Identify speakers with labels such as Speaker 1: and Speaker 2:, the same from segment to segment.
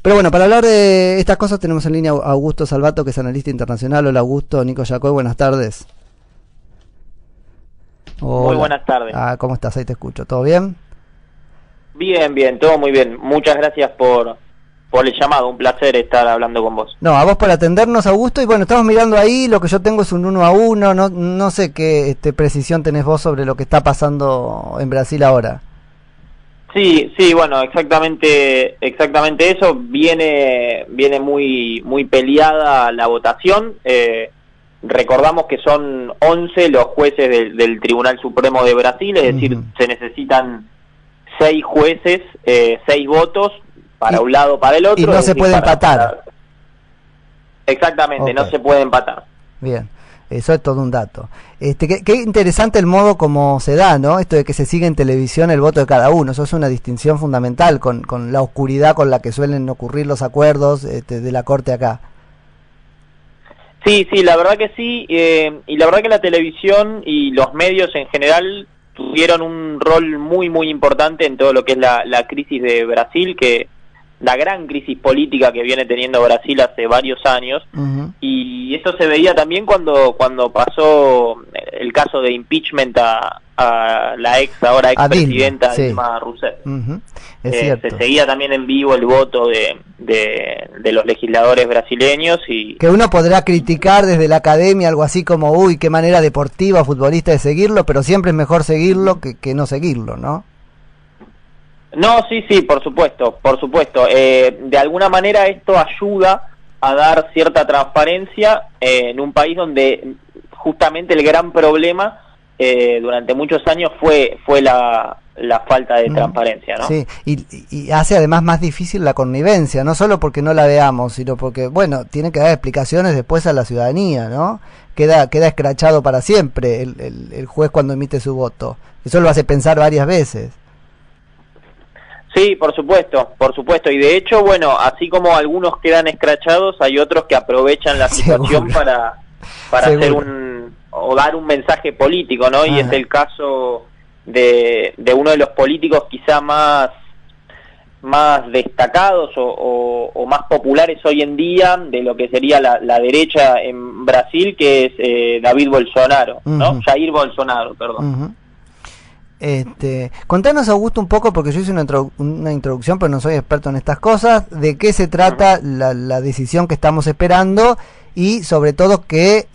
Speaker 1: Pero bueno, para hablar de estas cosas tenemos en línea a Augusto Salvato, que es analista internacional. Hola Augusto, Nico Yacoy, buenas tardes. Hola.
Speaker 2: Muy buenas tardes.
Speaker 1: ¿Cómo estás? Ahí te escucho. ¿Todo bien?
Speaker 2: Bien, todo muy bien. Muchas gracias por el llamado. Un placer estar hablando con vos.
Speaker 1: No, a vos por atendernos, Augusto. Y bueno, estamos mirando ahí, lo que yo tengo es un 1-1. No sé qué precisión tenés vos sobre lo que está pasando en Brasil ahora.
Speaker 2: Sí, bueno, exactamente eso. Viene muy peleada la votación. Recordamos que son 11 los jueces del Tribunal Supremo de Brasil, es decir, se necesitan 6 jueces, 6 votos para un lado, para el otro.
Speaker 1: Y no se puede empatar.
Speaker 2: Exactamente, okay. No se puede empatar.
Speaker 1: Bien, eso es todo un dato. Qué interesante el modo como se da, ¿no? Esto de que se sigue en televisión el voto de cada uno. Eso es una distinción fundamental con la oscuridad con la que suelen ocurrir los acuerdos de la Corte acá.
Speaker 2: Sí, la verdad que sí, y la verdad que la televisión y los medios en general tuvieron un rol muy importante en todo lo que es la crisis de Brasil, que la gran crisis política que viene teniendo Brasil hace varios años, y esto se veía también cuando pasó el caso de impeachment a la ahora expresidenta Dilma Rousseff. Se seguía también en vivo el voto de los legisladores brasileños, y
Speaker 1: que uno podrá criticar desde la academia algo así como uy, qué manera deportiva, futbolista de seguirlo, pero siempre es mejor seguirlo que no seguirlo, ¿no?
Speaker 2: No, sí, por supuesto. De alguna manera esto ayuda a dar cierta transparencia en un país donde justamente el gran problema durante muchos años fue la falta de transparencia, ¿no?
Speaker 1: Sí, y hace además más difícil la connivencia, no solo porque no la veamos, sino porque, bueno, tiene que dar explicaciones después a la ciudadanía, ¿no? Queda escrachado para siempre el juez cuando emite su voto. Eso lo hace pensar varias veces.
Speaker 2: Sí, por supuesto, y de hecho, bueno, así como algunos quedan escrachados, hay otros que aprovechan la situación para hacer o dar un mensaje político, ¿no? Y es el caso de uno de los políticos quizá más destacados o más populares hoy en día de lo que sería la derecha en Brasil, que es David Bolsonaro, ¿no? Jair Bolsonaro, perdón.
Speaker 1: Contanos, Augusto, un poco, porque yo hice una introducción, pero no soy experto en estas cosas, de qué se trata la decisión que estamos esperando y sobre todo qué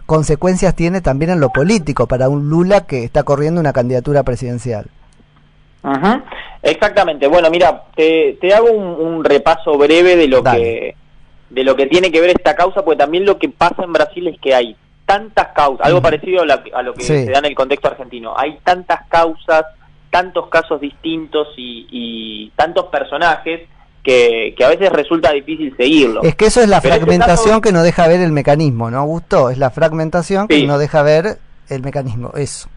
Speaker 1: consecuencias tiene también en lo político para un Lula que está corriendo una candidatura presidencial.
Speaker 2: Exactamente. Bueno, mira, te hago un repaso breve de lo que tiene que ver esta causa, porque también lo que pasa en Brasil es que hay tantas causas, algo parecido a lo que se da en el contexto argentino. Hay tantas causas, tantos casos distintos y tantos personajes que a veces resulta difícil seguirlo.
Speaker 1: Es que eso es la fragmentación que no deja ver el mecanismo, ¿no, Augusto? Es la fragmentación que no deja ver el mecanismo, eso.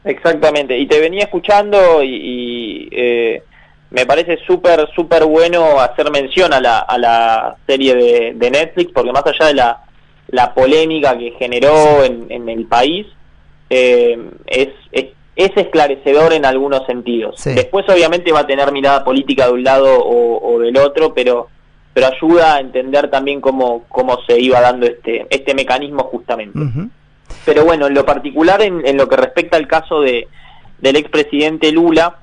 Speaker 2: Exactamente, y te venía escuchando y me parece súper bueno hacer mención a la serie de Netflix, porque más allá de la polémica que generó en el país, es esclarecedor en algunos sentidos. Después obviamente va a tener mirada política de un lado o del otro, pero ayuda a entender también cómo se iba dando este mecanismo justamente. Pero bueno, en lo particular, en lo que respecta al caso del expresidente Lula,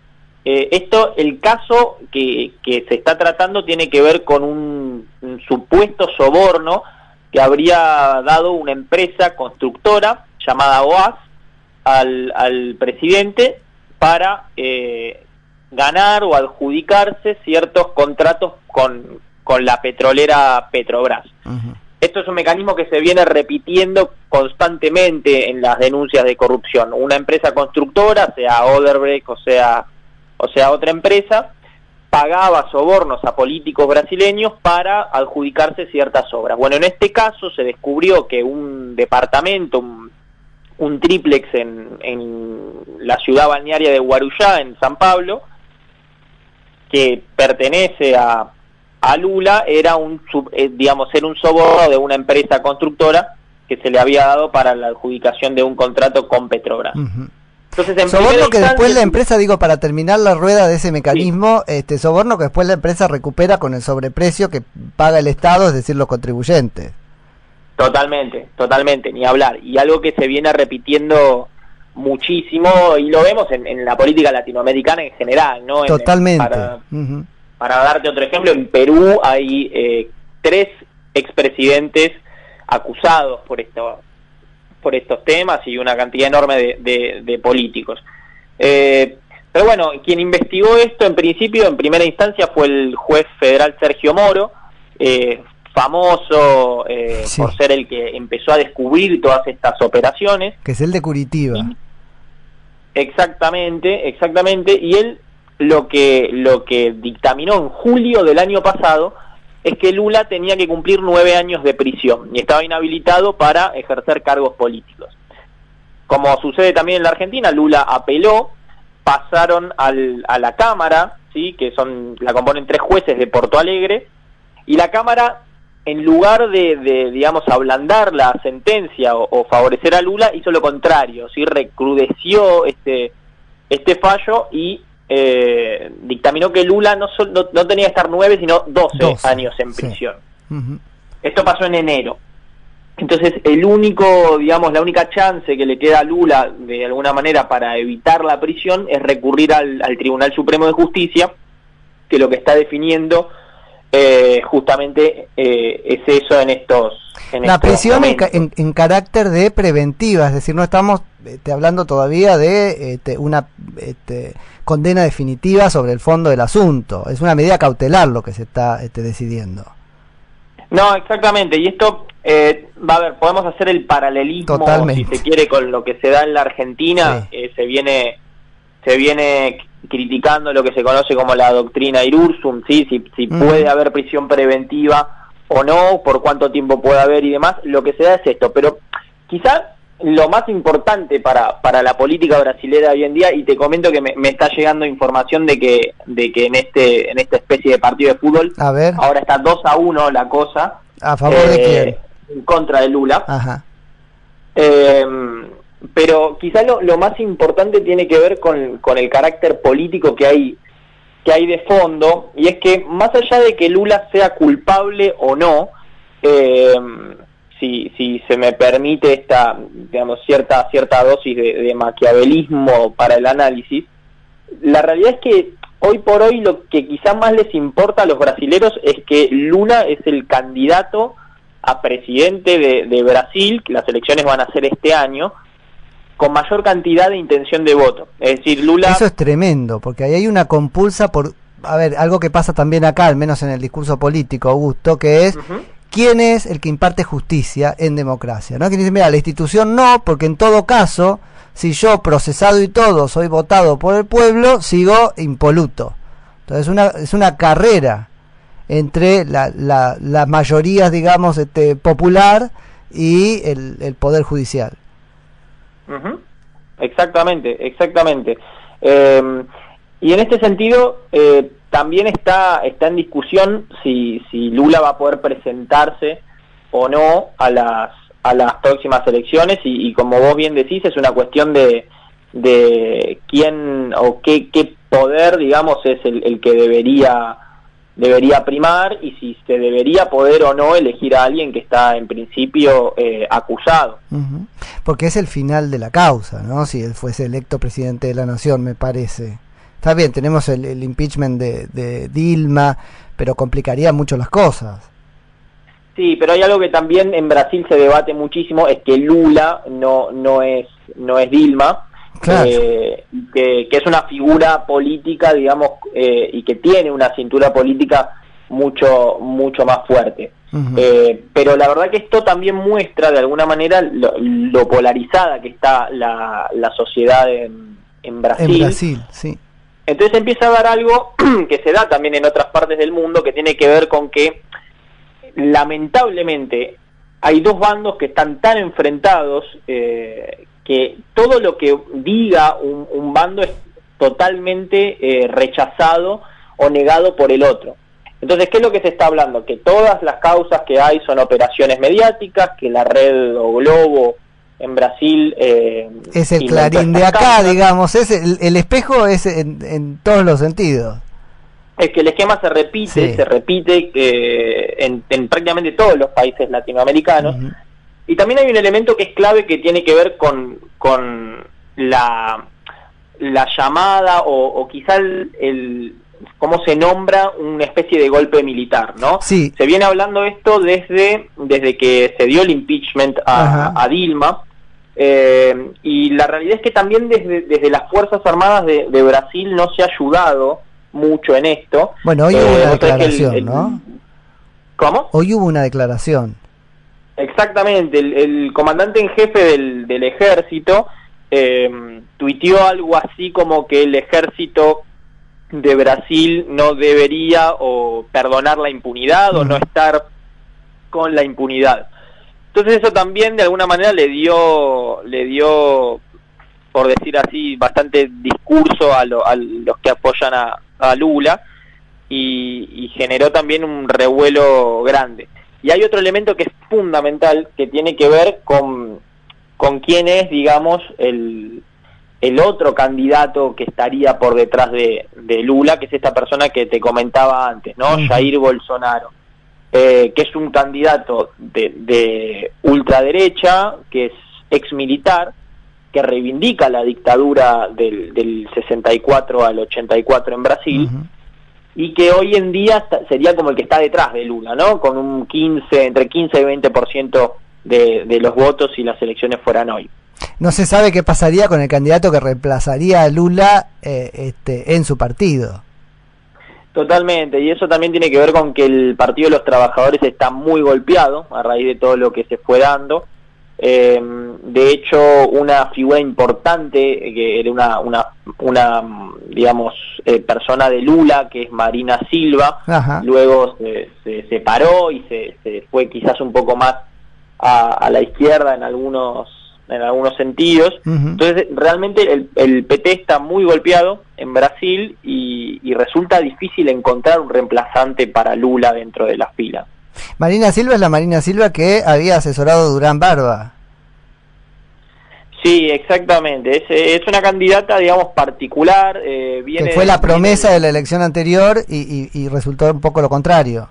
Speaker 2: el caso que se está tratando tiene que ver con un supuesto soborno que habría dado una empresa constructora llamada OAS al presidente para ganar o adjudicarse ciertos contratos con la petrolera Petrobras. Esto es un mecanismo que se viene repitiendo constantemente en las denuncias de corrupción. Una empresa constructora, sea Odebrecht o sea otra empresa, pagaba sobornos a políticos brasileños para adjudicarse ciertas obras. Bueno, en este caso se descubrió que un departamento, un triplex en la ciudad balnearia de Guarujá, en San Pablo, que pertenece a Lula, era un soborno de una empresa constructora que se le había dado para la adjudicación de un contrato con Petrobras. Entonces, en
Speaker 1: soborno que después la empresa, digo, para terminar la rueda de ese mecanismo, sí, soborno que después la empresa recupera con el sobreprecio que paga el Estado, es decir, los contribuyentes.
Speaker 2: Totalmente, ni hablar. Y algo que se viene repitiendo muchísimo, y lo vemos en la política latinoamericana en general, ¿no?
Speaker 1: Totalmente.
Speaker 2: Para darte otro ejemplo, en Perú hay 3 expresidentes acusados por estos temas y una cantidad enorme de políticos. Pero bueno, quien investigó esto en principio, en primera instancia, fue el juez federal Sergio Moro, famoso sí, por ser el que empezó a descubrir todas estas operaciones.
Speaker 1: Que es el de Curitiba.
Speaker 2: Exactamente, y él lo que dictaminó en julio del año pasado es que Lula tenía que cumplir 9 años de prisión y estaba inhabilitado para ejercer cargos políticos. Como sucede también en la Argentina, Lula apeló, pasaron a la Cámara, ¿sí?, que la componen 3 jueces de Porto Alegre, y la Cámara, en lugar de digamos, ablandar la sentencia o favorecer a Lula, hizo lo contrario, ¿sí?, recrudeció este fallo y dictaminó que Lula no tenía que estar 9, sino 12 años en prisión. Sí. Esto pasó en enero. Entonces, la única chance que le queda a Lula, de alguna manera, para evitar la prisión, es recurrir al Tribunal Supremo de Justicia, que lo que está definiendo justamente es eso en estos
Speaker 1: la prisión en carácter de preventiva, es decir, no estamos hablando todavía de una condena definitiva sobre el fondo del asunto, es una medida cautelar lo que se está decidiendo.
Speaker 2: No, exactamente, y esto podemos hacer el paralelismo, totalmente, si se quiere, con lo que se da en la Argentina. Sí. Se viene criticando lo que se conoce como la doctrina Irursum, ¿sí? Si puede haber prisión preventiva o no, por cuánto tiempo puede haber y demás. Lo que se da es esto, pero quizá lo más importante para la política brasilera hoy en día, y te comento que me está llegando información de que en esta especie de partido de fútbol, ahora está 2-1 la cosa.
Speaker 1: ¿A favor de quién?
Speaker 2: En contra de Lula.
Speaker 1: Ajá.
Speaker 2: Pero quizá lo más importante tiene que ver con el carácter político que hay de fondo, y es que más allá de que Lula sea culpable o no, si se me permite esta, digamos, cierta dosis de maquiavelismo para el análisis, la realidad es que hoy por hoy lo que quizá más les importa a los brasileros es que Lula es el candidato a presidente de Brasil, que las elecciones van a ser este año, con mayor cantidad de intención de voto. Es decir, Lula...
Speaker 1: Eso es tremendo, porque ahí hay una compulsa por... A ver, algo que pasa también acá, al menos en el discurso político, Augusto, que es... ¿Quién es el que imparte justicia en democracia? ¿No? Que dice, mira, la institución no, porque en todo caso, si yo, procesado y todo, soy votado por el pueblo, sigo impoluto. Entonces es una carrera entre las mayorías, digamos, popular y el poder judicial.
Speaker 2: Exactamente. Y en este sentido también está en discusión si Lula va a poder presentarse o no a las próximas elecciones, y como vos bien decís, es una cuestión de quién o qué poder, digamos, es el que debería primar, y si se debería poder o no elegir a alguien que está en principio acusado.
Speaker 1: Porque es el final de la causa, ¿no? Si él fuese electo presidente de la nación, me parece. Está bien, tenemos el impeachment de Dilma, pero complicaría mucho las cosas.
Speaker 2: Sí, pero hay algo que también en Brasil se debate muchísimo, es que Lula no es Dilma. Claro. Que es una figura política, digamos, y que tiene una cintura política mucho más fuerte. Pero la verdad que esto también muestra de alguna manera lo polarizada que está la sociedad en Brasil.
Speaker 1: En Brasil, sí.
Speaker 2: Entonces empieza a dar algo que se da también en otras partes del mundo, que tiene que ver con que lamentablemente hay dos bandos que están tan enfrentados que todo lo que diga un bando es totalmente rechazado o negado por el otro. Entonces, ¿qué es lo que se está hablando? Que todas las causas que hay son operaciones mediáticas, que la red o Globo en Brasil.
Speaker 1: Es el Clarín de acá, digamos, es el espejo es en todos los sentidos.
Speaker 2: Es que el esquema se repite en prácticamente todos los países latinoamericanos. Uh-huh. Y también hay un elemento que es clave que tiene que ver con la llamada o quizá el cómo se nombra una especie de golpe militar, ¿no?
Speaker 1: Sí.
Speaker 2: Se viene hablando esto desde que se dio el impeachment a Dilma, y la realidad es que también desde las Fuerzas Armadas de Brasil no se ha ayudado mucho en esto.
Speaker 1: Bueno, hoy hubo una declaración, ¿no?
Speaker 2: ¿Cómo?
Speaker 1: Hoy hubo una declaración.
Speaker 2: Exactamente, el comandante en jefe del ejército tuiteó algo así como que el ejército de Brasil no debería o perdonar la impunidad o no estar con la impunidad. Entonces eso también de alguna manera le dio, por decir así, bastante discurso a los que apoyan a Lula y generó también un revuelo grande. Y hay otro elemento que es fundamental que tiene que ver con quién es, digamos, el otro candidato que estaría por detrás de Lula, que es esta persona que te comentaba antes, ¿no? Jair Bolsonaro, que es un candidato de ultraderecha, que es ex militar, que reivindica la dictadura del 64 al 84 en Brasil, y que hoy en día sería como el que está detrás de Lula, ¿no? Con un entre 15 y 20% de los votos si las elecciones fueran hoy.
Speaker 1: No se sabe qué pasaría con el candidato que reemplazaría a Lula en su partido.
Speaker 2: Totalmente, y eso también tiene que ver con que el Partido de los Trabajadores está muy golpeado a raíz de todo lo que se fue dando. De hecho, una figura importante que era una digamos persona de Lula, que es Marina Silva. Ajá. Luego se separó y se fue quizás un poco más a la izquierda en algunos sentidos. Entonces realmente el PT está muy golpeado en Brasil y resulta difícil encontrar un reemplazante para Lula dentro de las filas.
Speaker 1: Marina Silva es la Marina Silva que había asesorado a Durán Barba.
Speaker 2: Sí, exactamente. Es una candidata, digamos, particular.
Speaker 1: Que fue la promesa de la elección anterior y resultó un poco lo contrario.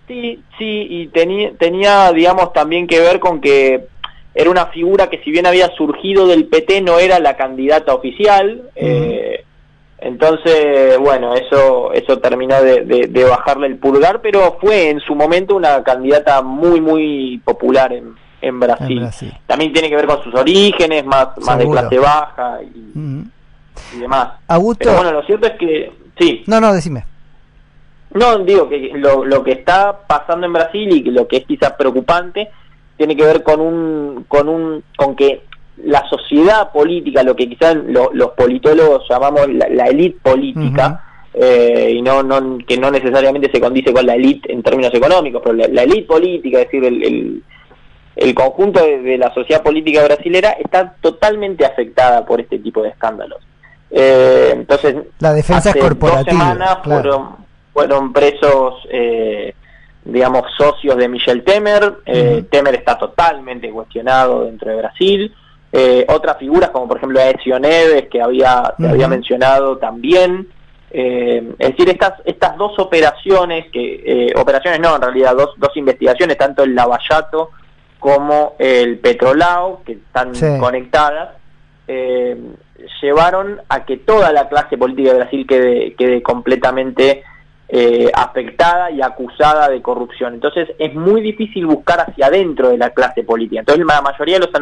Speaker 2: Sí, y tenía, digamos, también que ver con que era una figura que si bien había surgido del PT no era la candidata oficial. Entonces, bueno, eso terminó de bajarle el pulgar, pero fue en su momento una candidata muy, muy popular en Brasil. También tiene que ver con sus orígenes, más de clase baja y demás.
Speaker 1: Augusto,
Speaker 2: pero bueno, lo cierto es que... Sí.
Speaker 1: No, decime.
Speaker 2: No, digo que lo que está pasando en Brasil y lo que es quizás preocupante tiene que ver con que la sociedad política, lo que quizás los politólogos llamamos la élite política, y que no necesariamente se condice con la élite en términos económicos, pero la élite política, es decir, el conjunto de la sociedad política brasilera está totalmente afectada por este tipo de escándalos. Entonces,
Speaker 1: la defensa
Speaker 2: hace
Speaker 1: corporativa,
Speaker 2: 2 semanas fueron presos, digamos, socios de Michel Temer. Temer está totalmente cuestionado dentro de Brasil. Otras figuras como por ejemplo Aécio Neves, que te había mencionado también. Es decir, estas dos operaciones, operaciones no, en realidad dos investigaciones, tanto el Lava-Jato como el Petrolao, que están conectadas, llevaron a que toda la clase política de Brasil quede completamente afectada y acusada de corrupción. Entonces es muy difícil buscar hacia adentro de la clase política. Entonces la mayoría de los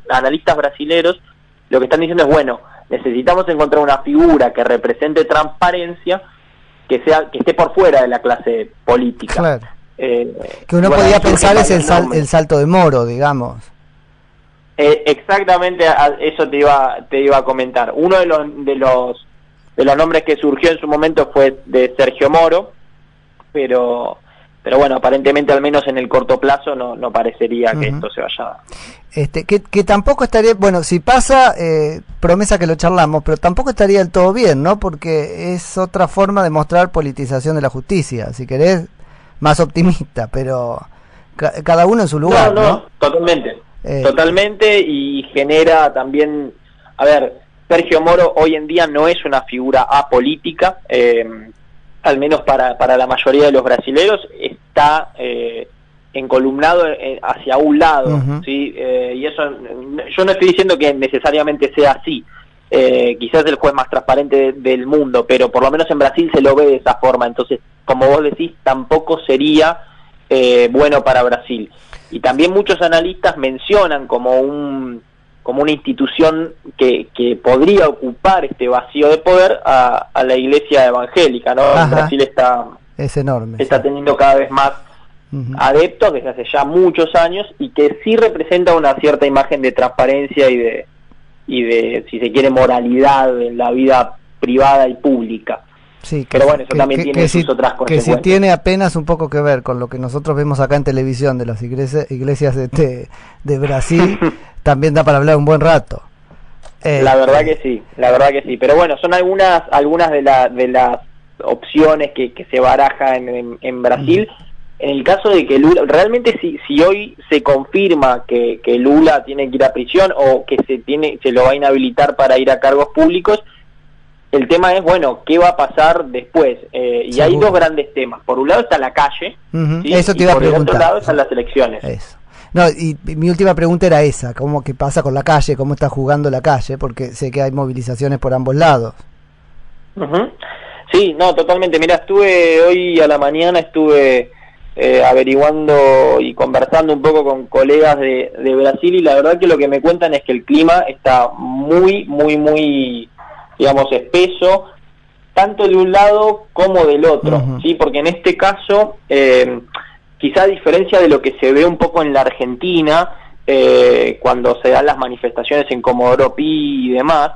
Speaker 2: analistas brasileros lo que están diciendo es, bueno, necesitamos encontrar una figura que represente transparencia, que esté por fuera de la clase política.
Speaker 1: Claro. Que uno podía pensar es el salto de Moro, digamos.
Speaker 2: Exactamente, eso te iba a comentar. Uno de los nombres que surgió en su momento fue de Sergio Moro, pero bueno, aparentemente al menos en el corto plazo no parecería que esto se vaya.
Speaker 1: Que tampoco estaría, bueno, si pasa, promesa que lo charlamos, pero tampoco estaría del todo bien, ¿no? Porque es otra forma de mostrar politización de la justicia, si querés, más optimista, pero cada uno en su lugar, ¿no?
Speaker 2: Totalmente. Totalmente, y genera también, a ver, Sergio Moro hoy en día no es una figura apolítica, al menos para la mayoría de los brasileños, está encolumnado hacia un lado, ¿sí? Y eso, yo no estoy diciendo que necesariamente sea así, quizás el juez más transparente del mundo, pero por lo menos en Brasil se lo ve de esa forma, entonces, como vos decís, tampoco sería bueno para Brasil. Y también muchos analistas mencionan como una institución que podría ocupar este vacío de poder a la iglesia evangélica, ¿no? En Brasil
Speaker 1: es enorme,
Speaker 2: está teniendo cada vez más adeptos desde hace ya muchos años, y que sí representa una cierta imagen de transparencia y de si se quiere, moralidad en la vida privada y pública.
Speaker 1: Sí,
Speaker 2: pero bueno, eso también tiene sus otras consecuencias.
Speaker 1: Que si tiene apenas un poco que ver con lo que nosotros vemos acá en televisión de las iglesias de Brasil, también da para hablar un buen rato.
Speaker 2: La verdad que sí, pero bueno, son algunas de las opciones que se barajan en Brasil. En el caso de que Lula, realmente si hoy se confirma que Lula tiene que ir a prisión, o que se lo va a inhabilitar para ir a cargos públicos, el tema es, bueno, ¿qué va a pasar después? Y hay dos grandes temas. Por un lado está la calle, ¿sí?
Speaker 1: Eso te iba a preguntar.
Speaker 2: Por el otro lado están las elecciones.
Speaker 1: Eso. No, y mi última pregunta era esa, ¿qué pasa con la calle? ¿Cómo está jugando la calle? Porque sé que hay movilizaciones por ambos lados.
Speaker 2: Sí, no, totalmente. Mira, hoy a la mañana estuve averiguando y conversando un poco con colegas de Brasil, y la verdad que lo que me cuentan es que el clima está muy, digamos, espeso, tanto de un lado como del otro, ¿sí? Porque en este caso, quizá a diferencia de lo que se ve un poco en la Argentina, cuando se dan las manifestaciones en Comodoro Pi y demás,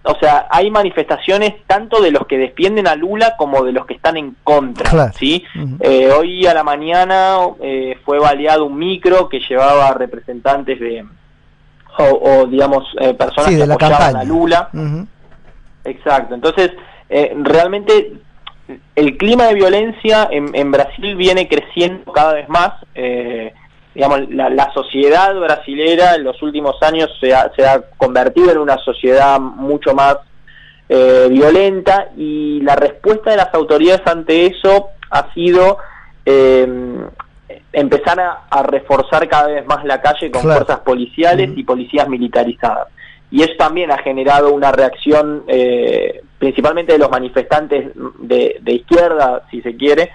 Speaker 2: o sea, hay manifestaciones tanto de los que defienden a Lula como de los que están en contra, claro. ¿Sí? Hoy a la mañana fue baleado un micro que llevaba representantes o digamos, personas que apoyaban a Lula. Exacto, entonces, realmente el clima de violencia en Brasil viene creciendo cada vez más. Digamos, la sociedad brasilera en los últimos años se ha convertido en una sociedad mucho más violenta, y la respuesta de las autoridades ante eso ha sido empezar a reforzar cada vez más la calle con fuerzas policiales y policías militarizadas. Y eso también ha generado una reacción, principalmente de los manifestantes de izquierda, si se quiere,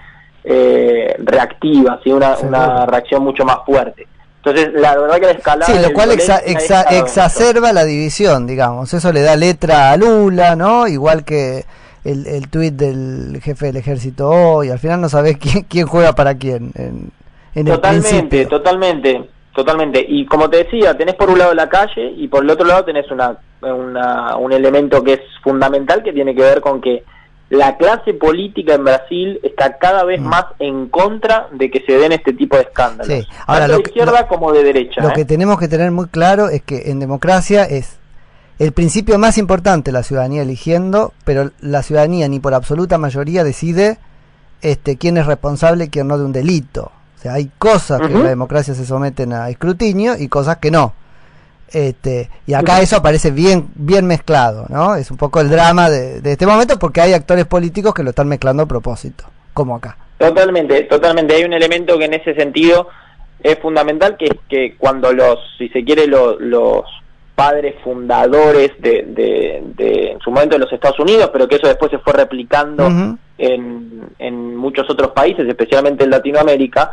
Speaker 2: reactiva, ¿sí? Una reacción mucho más fuerte. Entonces, la verdad que la escalada...
Speaker 1: Sí, lo cual exacerba la división, digamos. Eso le da letra a Lula, ¿no? Igual que el tuit del jefe del ejército hoy. Al final no sabés quién juega para quién. Totalmente. Y como te decía, tenés por un lado la calle, y por el otro lado tenés un elemento que es fundamental, que tiene que ver con que la clase política en Brasil está cada vez más en contra de que se den este tipo de escándalos. Sí. Ahora, tanto de izquierda como de derecha. Lo que tenemos que tener muy claro es que en democracia es el principio más importante la ciudadanía eligiendo, pero la ciudadanía ni por absoluta mayoría decide quién es responsable y quién no de un delito. O sea, hay cosas que en la democracia se someten a escrutinio y cosas que no. Y acá eso aparece bien mezclado, ¿no? Es un poco el drama de este momento, porque hay actores políticos que lo están mezclando a propósito, como acá.
Speaker 2: Totalmente. Hay un elemento que en ese sentido es fundamental, que es que cuando si se quiere, los padres fundadores en su momento de los Estados Unidos, pero que eso después se fue replicando en muchos otros países, especialmente en Latinoamérica,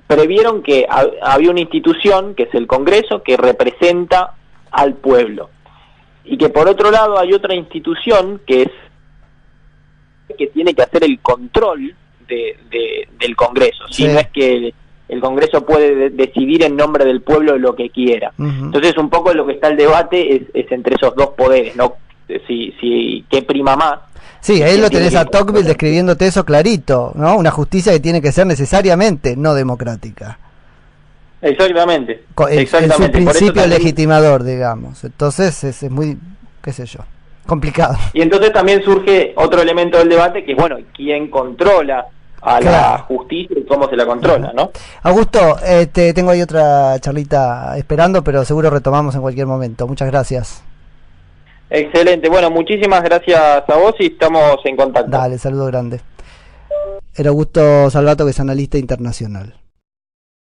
Speaker 2: previeron que había una institución, que es el Congreso, que representa al pueblo, y que por otro lado hay otra institución que tiene que hacer el control del Congreso. ¿Sí? No es que el Congreso puede decidir en nombre del pueblo lo que quiera. Entonces, un poco lo que está el debate es entre esos dos poderes, ¿no? Si qué prima más.
Speaker 1: Sí, ahí lo tenés a Tocqueville describiéndote eso clarito, ¿no? Una justicia que tiene que ser necesariamente no democrática.
Speaker 2: Exactamente.
Speaker 1: Es su principio legitimador, digamos. Entonces es muy, qué sé yo, complicado.
Speaker 2: Y entonces también surge otro elemento del debate, que es, bueno, ¿quién controla a
Speaker 1: Claro.
Speaker 2: la justicia y cómo se la controla, ¿no?
Speaker 1: Augusto, tengo ahí otra charlita esperando, pero seguro retomamos en cualquier momento. Muchas gracias.
Speaker 2: Excelente, bueno, muchísimas gracias a vos y estamos en contacto.
Speaker 1: Dale, saludo grande. Era Augusto Salvato, que es analista internacional.